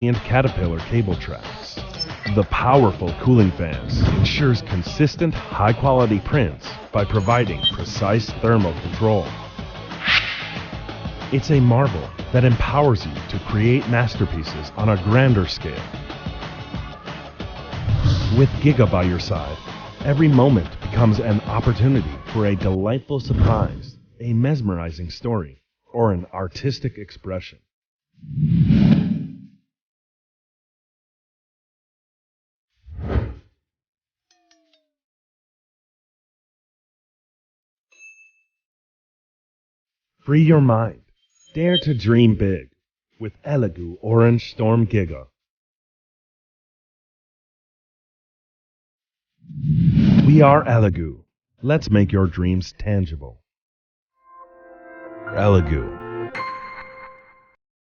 and Caterpillar cable tracks. The powerful cooling fans ensures consistent, high-quality prints by providing precise thermal control. It's a marvel that empowers you to create masterpieces on a grander scale. With Giga by your side, every moment becomes an opportunity for a delightful surprise, a mesmerizing story, or an artistic expression. Free your mind. Dare to dream big with ELEGOO OrangeStorm Giga. We are ELEGOO. Let's make your dreams tangible. ELEGOO.